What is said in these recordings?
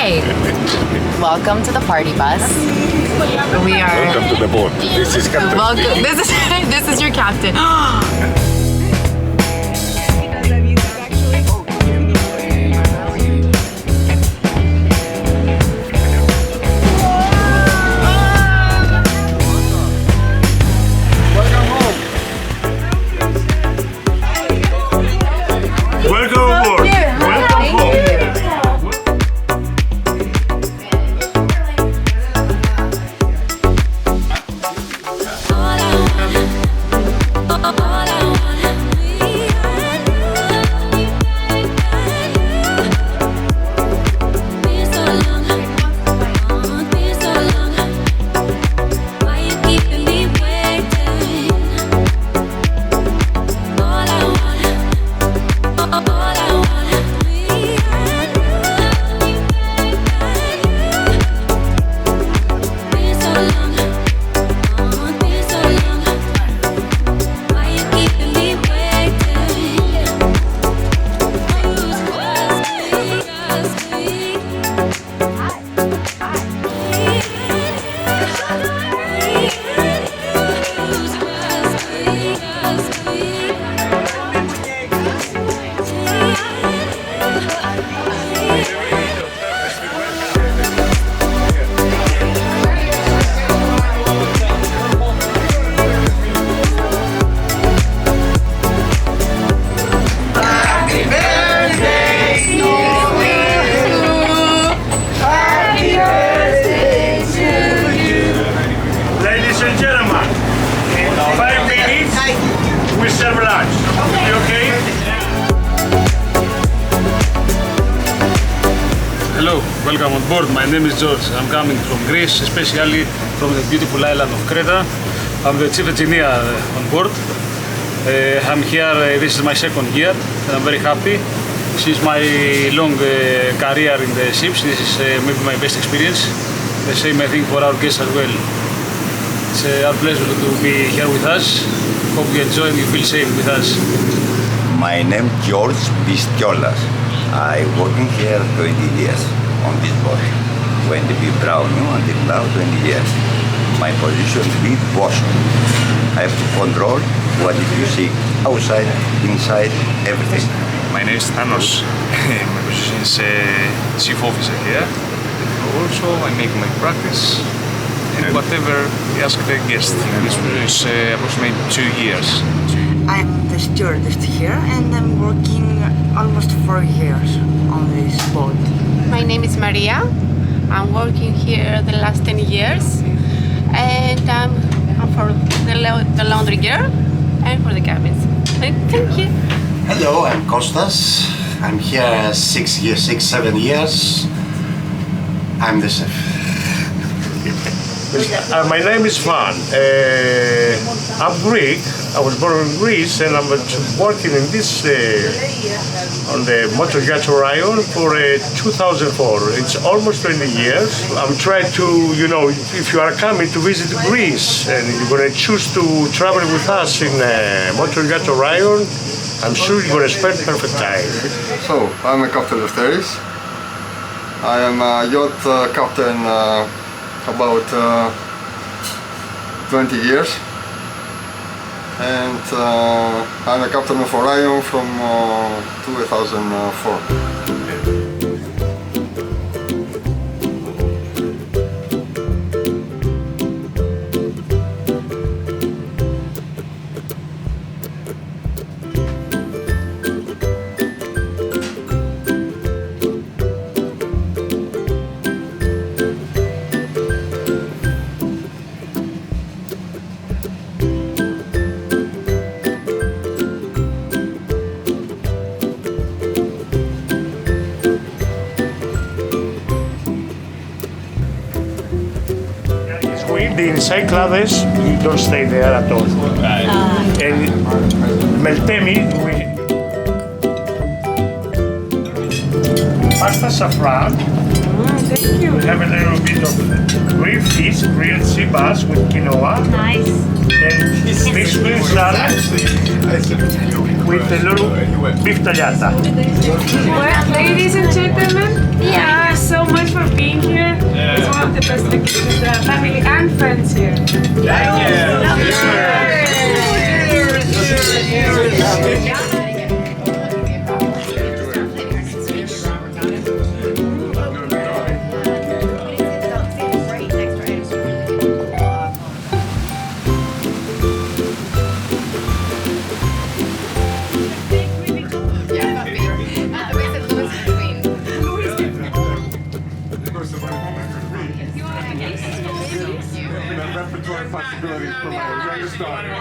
Hi! Welcome to the party bus. We are... Welcome to the boat. This is Captain. Welcome. This is your captain. Welcome aboard. Welcome home. Ladies and gentlemen, in 5 minutes we serve lunch. You okay? Hello, welcome on board. My name is George. I'm coming from Greece, especially from the beautiful island of Creta. I'm the chief engineer on board. I'm here, this is my second year, and I'm very happy. This is my long career in the ships. This is maybe my best experience. The same I think for our guests as well. It's our pleasure to be here with us. Hope you enjoy and you feel safe with us. My name is George Pistiolas. I working here 20 years on this boat. When to be brown until now 20 years. My position is boss. I have to control what you see outside, inside, everything. My name is Thanos. My position is chief officer here. Also, I make my practice and whatever we ask the guest. This is approximately 2 years. I'm the stewardess here and I'm working almost 4 years on this boat. My name is Maria. I'm working here the last 10 years and I'm for the laundry girl and for the cabins. Thank you. Hello, I'm Kostas. I'm here 7 years. I'm the chef. My name is Van. I'm Greek. I was born in Greece and I'm working in this on the motor yacht Orion for 2004. It's almost 20 years. I'm trying to, if you are coming to visit Greece and you're going to choose to travel with us in motor yacht Orion, I'm sure you're going to spend perfect time. So, I'm a captain of Teris. I am a yacht captain about 20 years. And I'm a captain of Orion from 2004. The inside claves, you don't stay there at all. And Meltemi, pasta saffron, We have a little bit of grilled fish, grilled sea bass with quinoa. Nice. And mixed green salad with a little beef tagliata. Well, ladies and gentlemen, thank you so much for being here. It's one of the best vacations that family and friends here. Repertoire possibilities for my youngest daughter.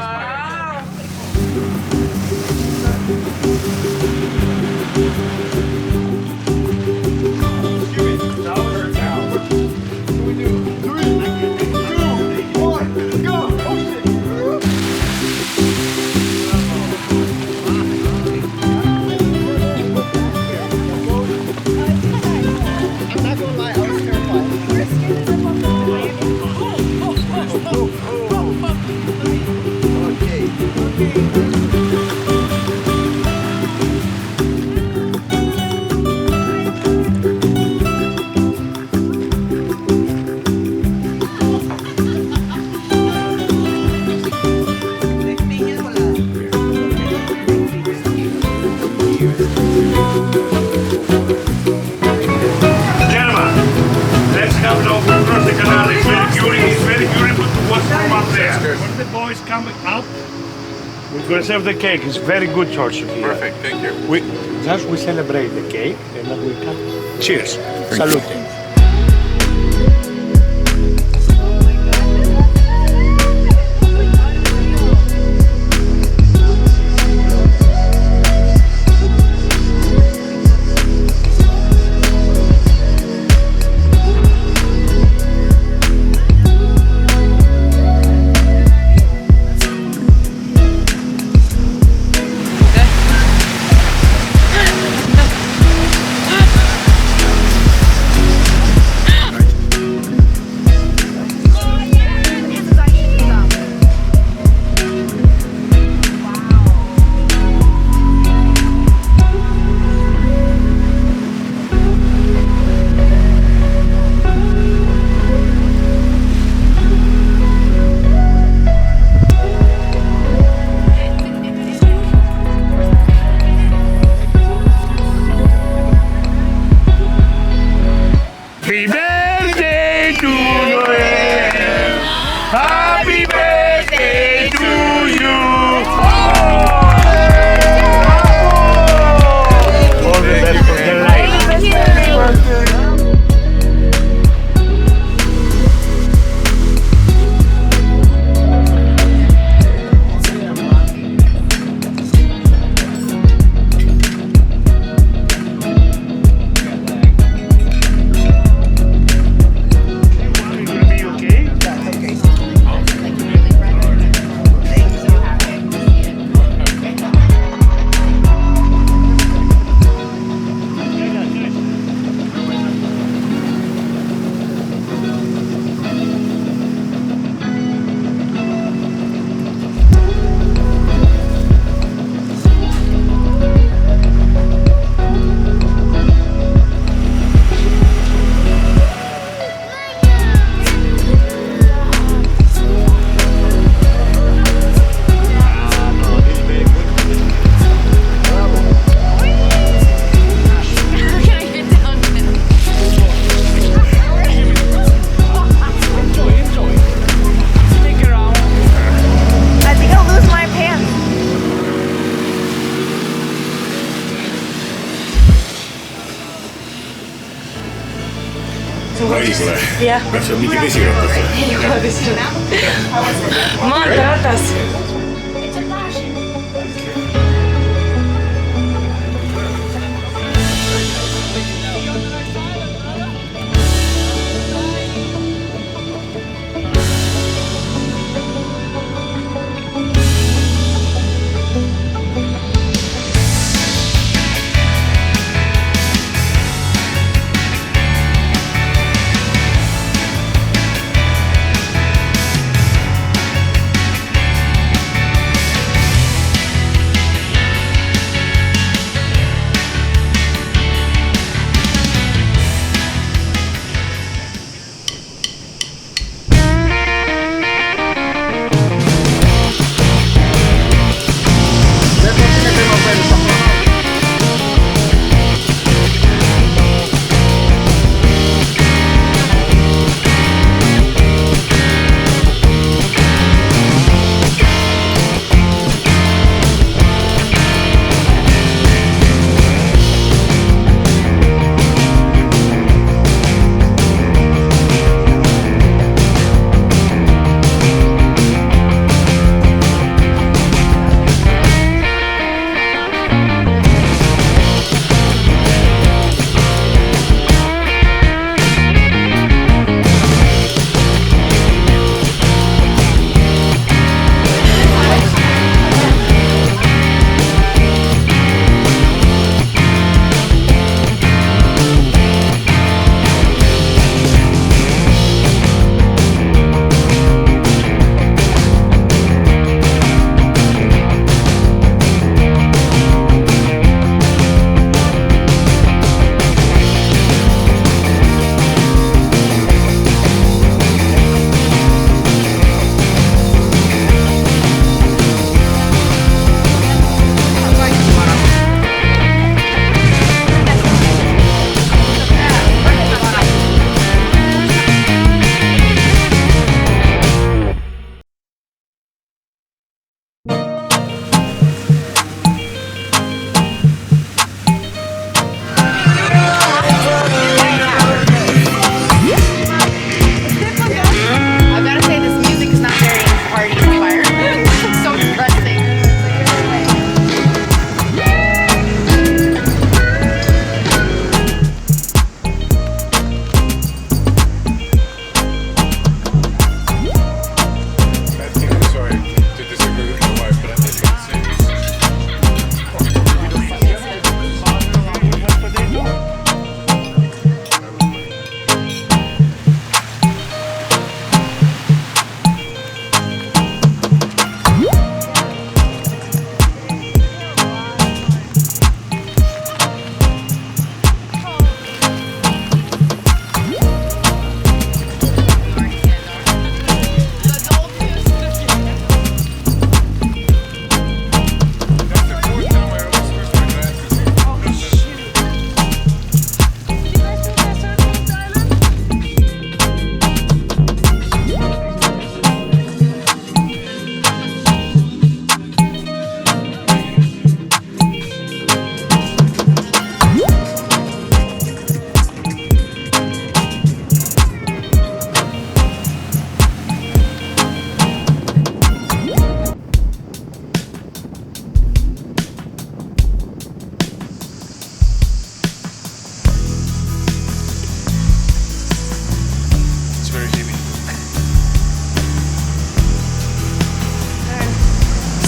We're going to serve the cake. It's very good torture here. Perfect, thank you. We celebrate the cake and then we cut. Cheers. Salute. Happy birthday to Noel. Happy birthday to you. All the best for the life. Yeah. Maltratas.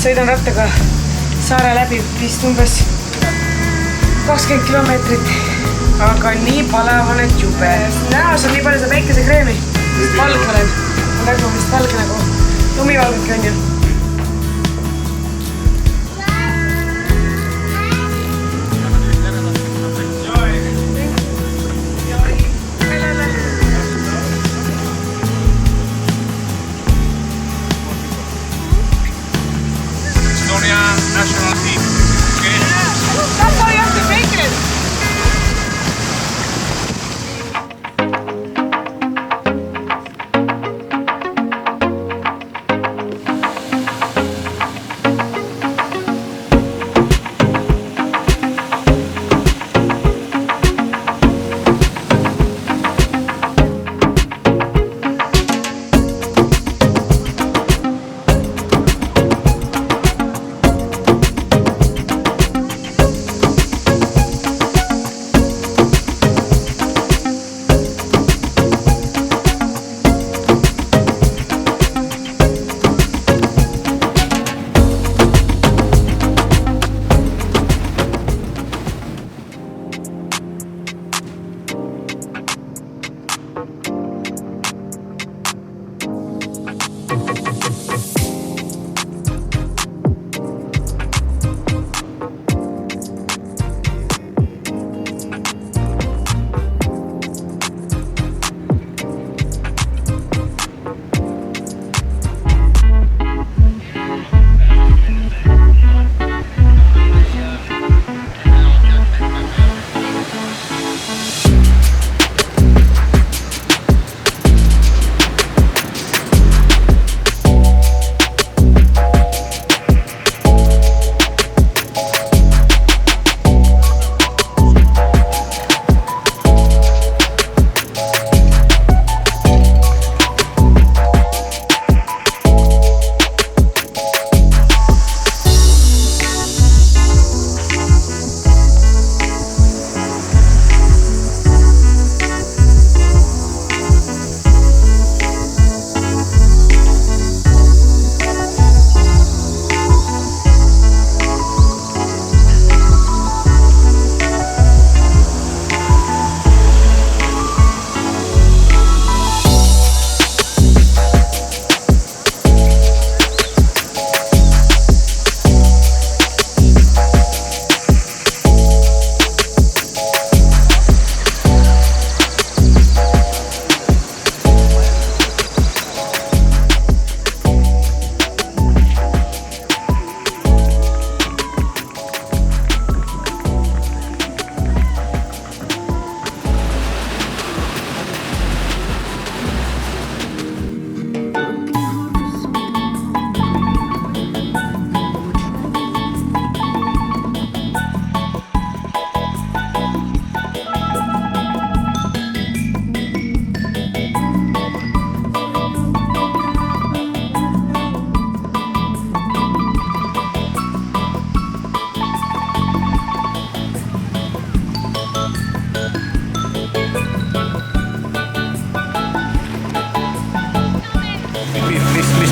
sõidan rattaga saare läbi vist umbes 20 kilomeetrit. Aga nii palav on, et jube. Näos on nii palju seda päikesekreemi. Valge olen. Nägu vist valge nagu lumivalgedki on ju. National team. Okay? That's how you have to make it.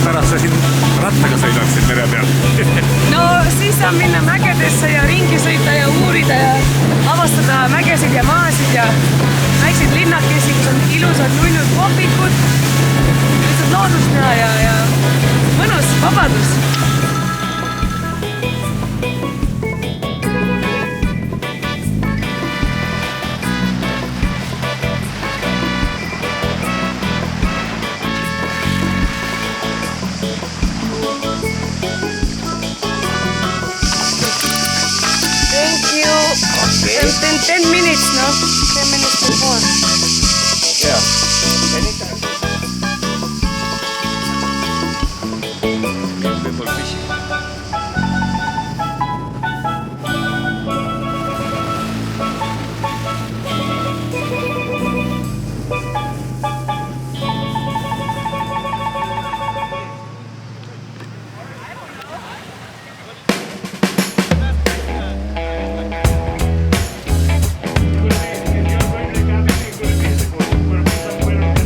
pärast sa siin rattaga sõidaksid mere peal? No siis saab minna mägedesse ja ringi sõita ja uurida ja avastada mägesid ja maasid ja väikseid linnakesi, kus on ilusad nunnud kohvikud, lihtsalt loodust näha ja mõnus vabadus. In 10 minutes, no? 10 minutes before. Yeah. Anytime. Before fishing. Where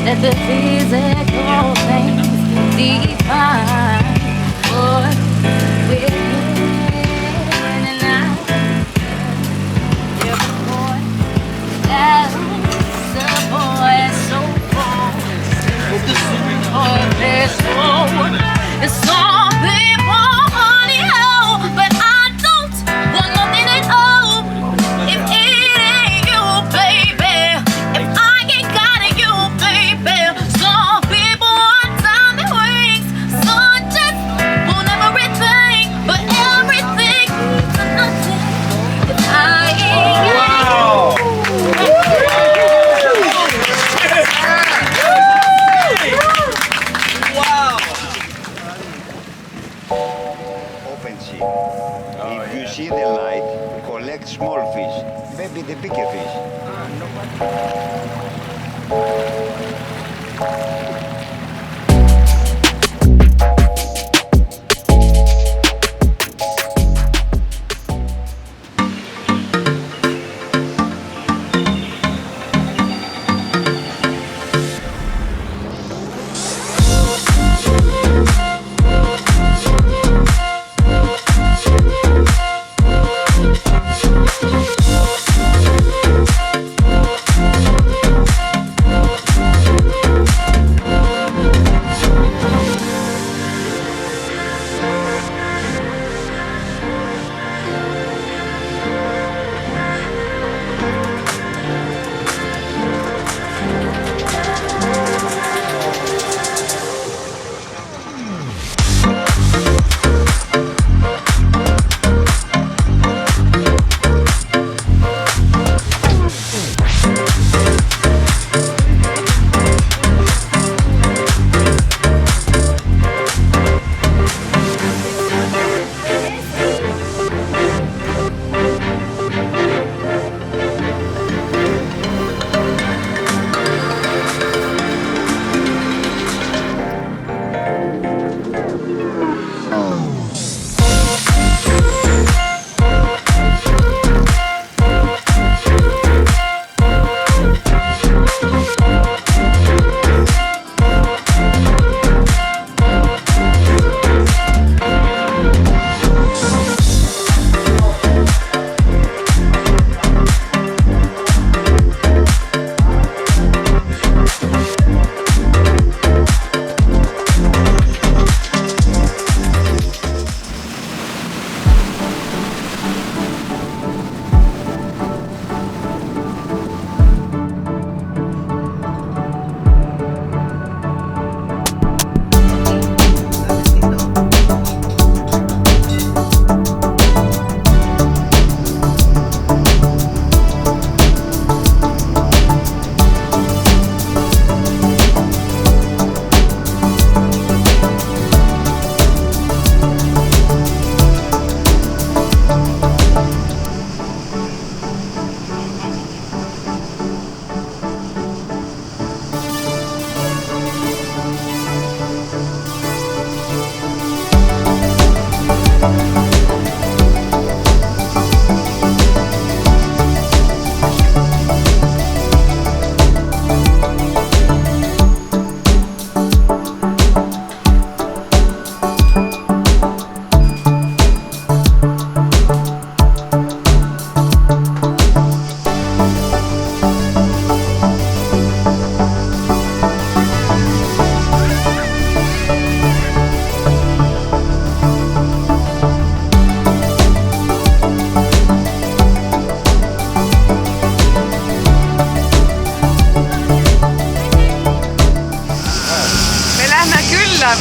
Let the physical things define what we're in and out. Every boy, that's the boy, so far. Oh, there's so, it's all people money, oh, but I don't want nothing at all. If it ain't you, baby, if I ain't got you, baby. Some people want time and wings, some just want everything, but everything means nothing if I ain't got you. Open sea. If you see the light, collect small fish, maybe the bigger fish.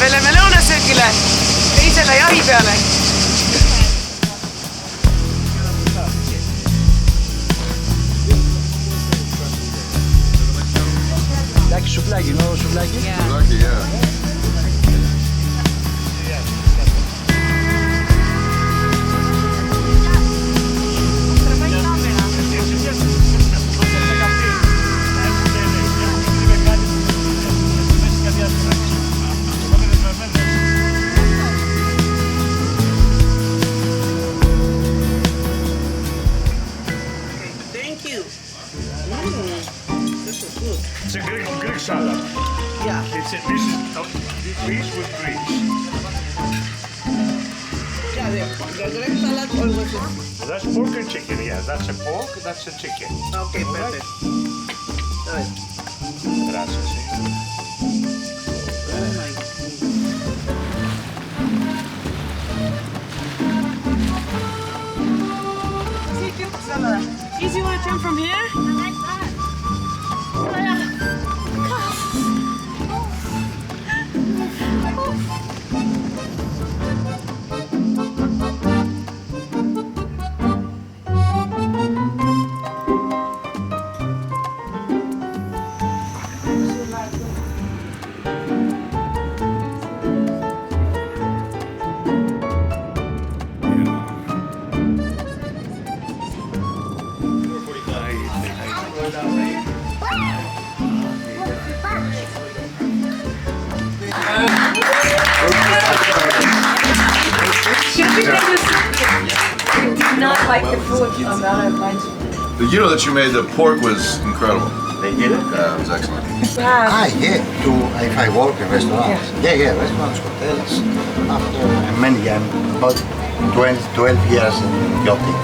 me läheme lõunasöögile teisele jahi peale. Like souvlaki, you know souvlaki? Yeah. Souvlaki, yeah. Thank you. This is good. Greek salad. Yeah. This is fish with greens. Yeah, the Greek salad always is. That's pork and chicken, yeah. That's a pork, that's a chicken. Okay, perfect. Do it. Gracias. Easy, you want to jump from here? Not like the food amount of You know that you made the pork was incredible. They did it? Yeah, it was excellent. Yeah. If I work in restaurants. Yeah, restaurants, hotels. After many, I'm about 12 years in yachting.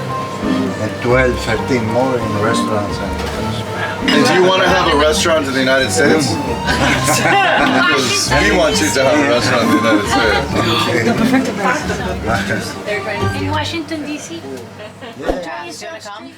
And 12, 13 more in restaurants and hotels. And do you want to have a restaurant in the United States? Because we want you to have a restaurant in the United States. In Washington, D.C. Yeah. Do you want to come?